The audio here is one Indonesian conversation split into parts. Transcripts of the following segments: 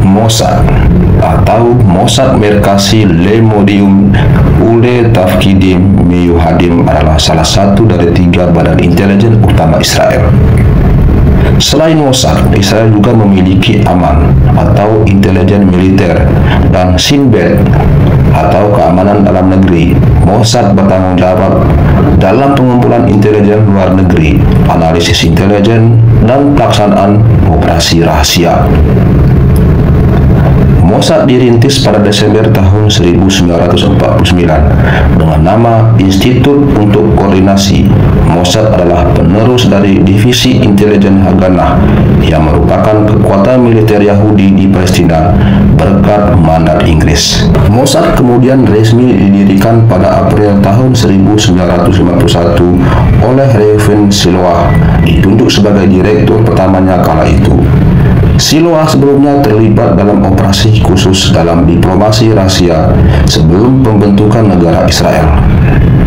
Mossad atau Mossad Merkazi Lemodium Ule Tafkidim Miyuhadim adalah salah satu dari 3 badan intelijen utama Israel. Selain Mossad, Israel juga memiliki Aman atau intelijen militer dan Shin Bet atau keamanan dalam negeri. Mossad bertanggung jawab dalam pengumpulan intelijen luar negeri, analisis intelijen, dan pelaksanaan operasi rahasia. Mossad dirintis pada Desember tahun 1949 dengan nama Institut untuk Koordinasi. Mossad adalah penerus dari Divisi Intelijen Haganah yang merupakan kekuatan militer Yahudi di Palestina berkat mandat Inggris. Mossad kemudian resmi didirikan pada April tahun 1951 oleh Reuven Siloah, ditunjuk sebagai direktur pertamanya kala itu. Siloah sebelumnya terlibat dalam operasi khusus dalam diplomasi rahasia sebelum pembentukan negara Israel.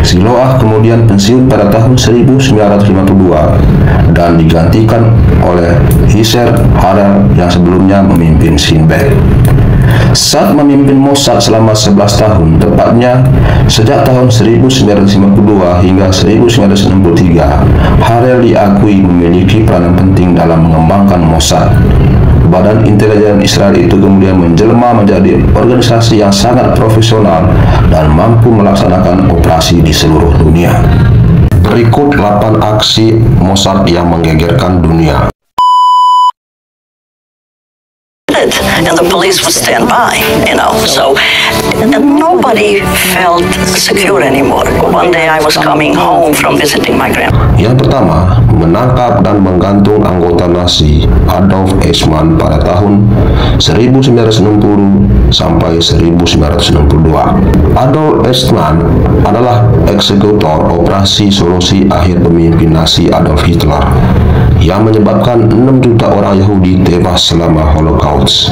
Siloah kemudian pensiun pada tahun 1952 dan digantikan oleh Yisser Harel yang sebelumnya memimpin Shin Bet. Saat memimpin Mossad selama 11 tahun, tepatnya sejak tahun 1952 hingga 1963, Harel diakui memiliki peranan penting dalam mengembangkan Mossad. Badan intelijen Israel itu kemudian menjelma menjadi organisasi yang sangat profesional dan mampu melaksanakan operasi di seluruh dunia. Berikut 8 aksi Mossad yang menggegerkan dunia. And the police would stand by, so nobody felt secure anymore. One day I was coming home from visiting my grandma. Yang pertama, menangkap dan menggantung anggota Nazi Adolf Eichmann pada tahun 1960 sampai 1962. Adolf Eichmann adalah eksekutor operasi solusi akhir pemimpin Nazi Adolf Hitler yang menyebabkan 6 juta orang Yahudi tewas selama Holocaust.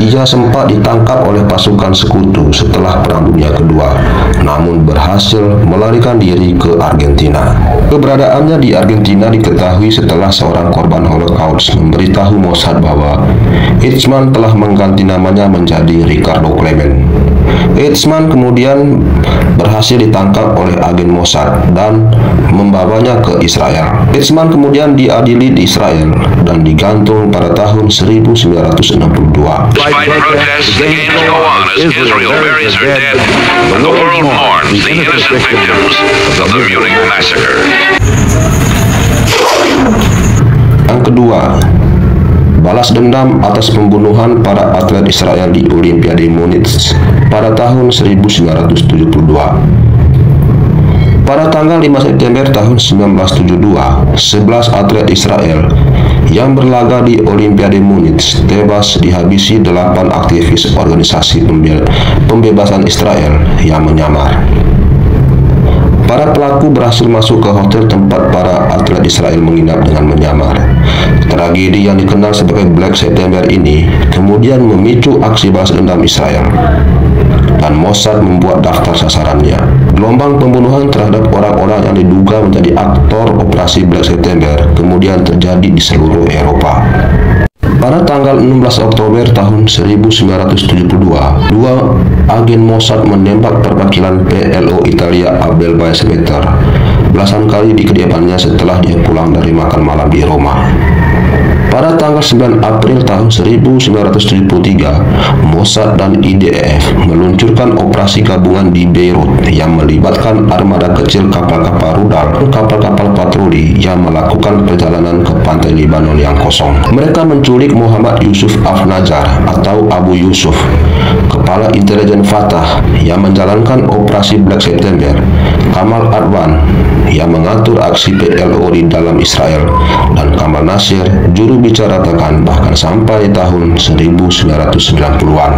Ia sempat ditangkap oleh pasukan sekutu setelah Perang Dunia Kedua, namun berhasil melarikan diri ke Argentina. Keberadaannya di Argentina diketahui setelah seorang korban Holocaust memberitahu Mossad bahwa Eichmann telah mengganti namanya menjadi Ricardo Klement. Eichmann kemudian berhasil ditangkap oleh agen Mossad dan membawanya ke Israel. Eichmann kemudian diadili di Israel dan digantung pada tahun 1962. Despite protests, the games go on as Israel buries her dead, and the world mourns the innocent victims of the Munich massacre. Yang kedua, balas dendam atas pembunuhan para atlet Israel di Olimpiade Munich pada tahun 1972. Pada tanggal 5 September tahun 1972, 11 atlet Israel yang berlaga di Olimpiade Munich tewas dihabisi 8 aktivis organisasi pembebasan Israel yang menyamar. Para pelaku berhasil masuk ke hotel tempat para atlet Israel menginap dengan menyamar. Tragedi yang dikenal sebagai Black September ini kemudian memicu aksi balas dendam Israel, dan Mossad membuat daftar sasarannya. Gelombang pembunuhan terhadap orang-orang yang diduga menjadi aktor operasi Black September kemudian terjadi di seluruh Eropa. Pada tanggal 16 Oktober tahun 1972, 2 agen Mossad menembak perwakilan PLO Italia Abel Weizsäcker belasan kali di kediamannya setelah dia pulang dari makan malam di Roma. Pada tanggal 9 April tahun 1973, Mossad dan IDF meluncurkan operasi gabungan di Beirut yang melibatkan armada kecil kapal-kapal rudal dan kapal-kapal patroli yang melakukan perjalanan ke pantai Lebanon yang kosong. Mereka menculik Muhammad Yusuf Af-Najjar atau Abu Yusuf, kepala intelijen Fatah yang menjalankan operasi Black September, Kamal Adwan yang mengatur aksi PLO di dalam Israel, dan Kamal Nasir, juru bicara tekan bahkan sampai tahun 1990-an.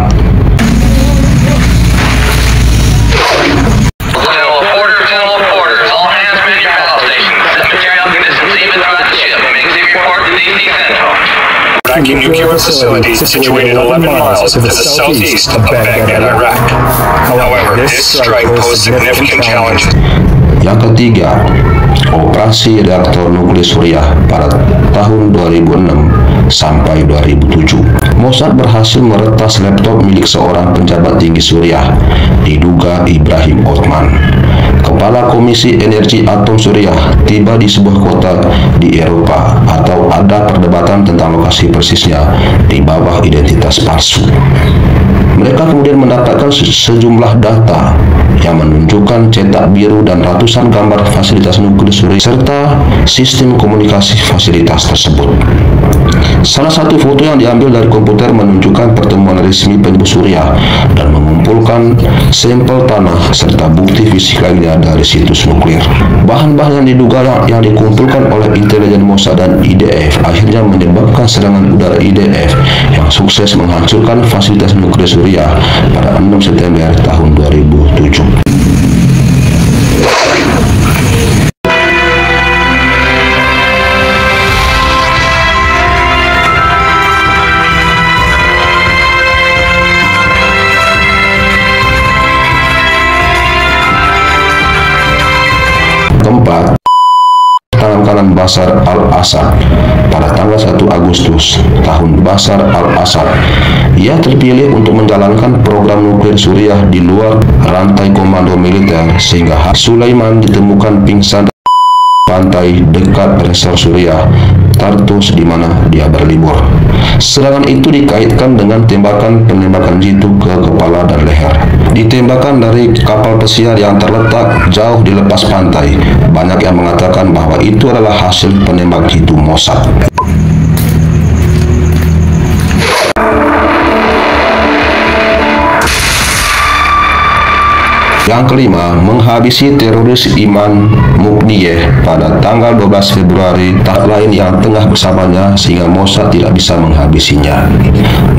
Iraqi nuclear facility situated 11 miles to the southeast of Baghdad, Iraq. However, this strike posed significant challenges. Yang ketiga, operasi reaktor nuklir Suriah pada tahun 2006 sampai 2007. Mossad berhasil meretas laptop milik seorang pejabat tinggi Suriah, diduga Ibrahim Othman. Kepala Komisi Energi Atom Suriah tiba di sebuah kota di Eropa atau ada perdebatan tentang lokasi persisnya di bawah identitas palsu. Mereka kemudian mendapatkan sejumlah data yang menunjukkan cetak biru dan ratusan gambar fasilitas nuklir Suriah serta sistem komunikasi fasilitas tersebut. Salah satu foto yang diambil dari komputer menunjukkan pertemuan resmi penyebut Suriah dan mengumpulkan sampel tanah serta bukti fisik lainnya dari situs nuklir. Bahan-bahan yang diduga yang dikumpulkan oleh intelijen Mossad dan IDF akhirnya menyebabkan serangan udara IDF yang sukses menghancurkan fasilitas nuklir Suriah pada 6 September tahun 2007. Keempat, tangan kanan Bashar al-Assad pada tanggal 1 Agustus tahun Bashar al-Assad. Ia terpilih untuk menjalankan program nuklir Suriah di luar rantai komando militer sehingga Sulaiman ditemukan pingsan di pantai dekat resor Suriah Tartus di mana dia berlibur. Serangan itu dikaitkan dengan tembakan penembakan jitu ke kepala dan leher. Ditembakkan dari kapal pesiar yang terletak jauh di lepas pantai. Banyak yang mengatakan bahwa itu adalah hasil penembak jitu Mossad. Yang kelima, menghabisi teroris Iman Mukniyeh pada tanggal 12 Februari, tak lain yang tengah bersamanya sehingga Mossad tidak bisa menghabisinya.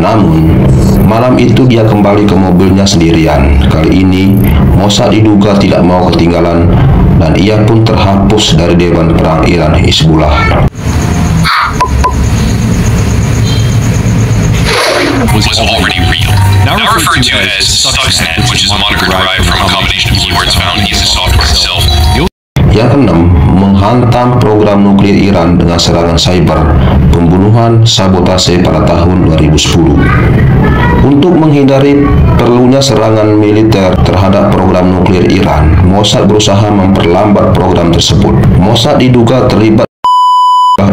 Namun, malam itu dia kembali ke mobilnya sendirian. Kali ini, Mossad diduga tidak mau ketinggalan dan ia pun terhapus dari Dewan Perang Iran Hizbullah. Was already real. Now referred to as Stuxnet, which is a moniker derived from a combination of keywords found in the software itself. Yang keenam, menghantam program nuklir Iran dengan serangan cyber, pembunuhan, sabotase pada tahun 2010. Untuk menghindari perlunya serangan militer terhadap program nuklir Iran, Mossad berusaha memperlambat program tersebut. Mossad diduga terlibat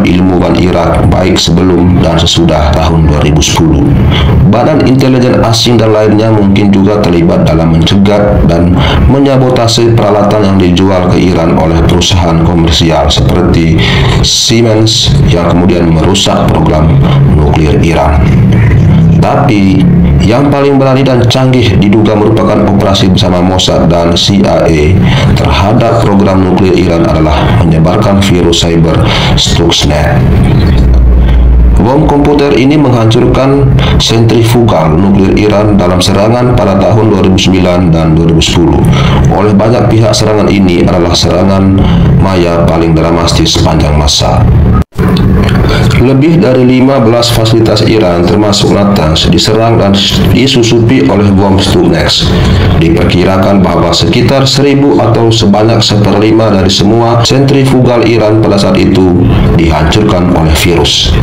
ilmuwan Irak baik sebelum dan sesudah tahun 2010. Badan intelijen asing dan lainnya mungkin juga terlibat dalam mencegat dan menyabotase peralatan yang dijual ke Iran oleh perusahaan komersial seperti Siemens yang kemudian merusak program nuklir Iran. Tapi yang paling berani dan canggih diduga merupakan operasi bersama Mossad dan CIA terhadap program nuklir Iran adalah menyebarkan virus cyber Stuxnet. Bom komputer ini menghancurkan sentrifugal nuklir Iran dalam serangan pada tahun 2009 dan 2010. Oleh banyak pihak, serangan ini adalah serangan maya paling dramatis sepanjang masa. Lebih dari 15 fasilitas Iran termasuk Natanz diserang dan disusupi oleh bom Stuxnet. Diperkirakan bahwa sekitar 1.000 atau sebanyak 1/5 dari semua sentrifugal Iran pada saat itu dihancurkan oleh virus.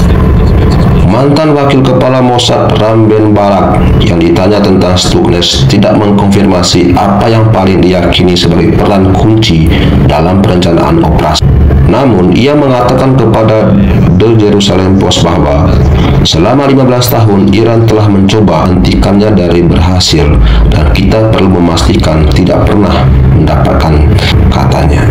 Mantan wakil kepala Mossad Ram Ben Barak yang ditanya tentang Stuxnet tidak mengkonfirmasi apa yang paling diyakini sebagai peran kunci dalam perencanaan operasi. Namun, ia mengatakan kepada The Jerusalem Post bahwa selama 15 tahun Iran telah mencoba hentikannya dari berhasil dan kita perlu memastikan tidak pernah mendapatkan, katanya.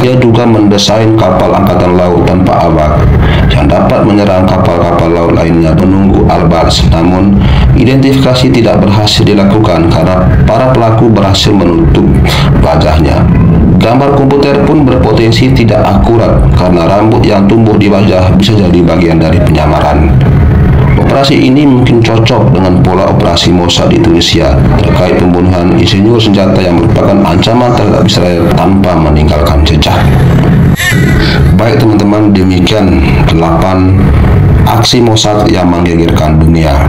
Dia juga mendesain kapal angkatan laut tanpa awak yang dapat menyerang kapal-kapal laut lainnya menunggu Al-Barz. Namun, identifikasi tidak berhasil dilakukan karena para pelaku berhasil menutup wajahnya. Gambar komputer pun berpotensi tidak akurat karena rambut yang tumbuh di wajah bisa jadi bagian dari penyamaran. Operasi ini mungkin cocok dengan pola operasi Mossad di Tunisia terkait pembunuhan insinyur senjata yang merupakan ancaman terhadap Israel tanpa meninggalkan jejak. Baik teman-teman, demikian 8 aksi aksi Mossad yang menggegerkan dunia.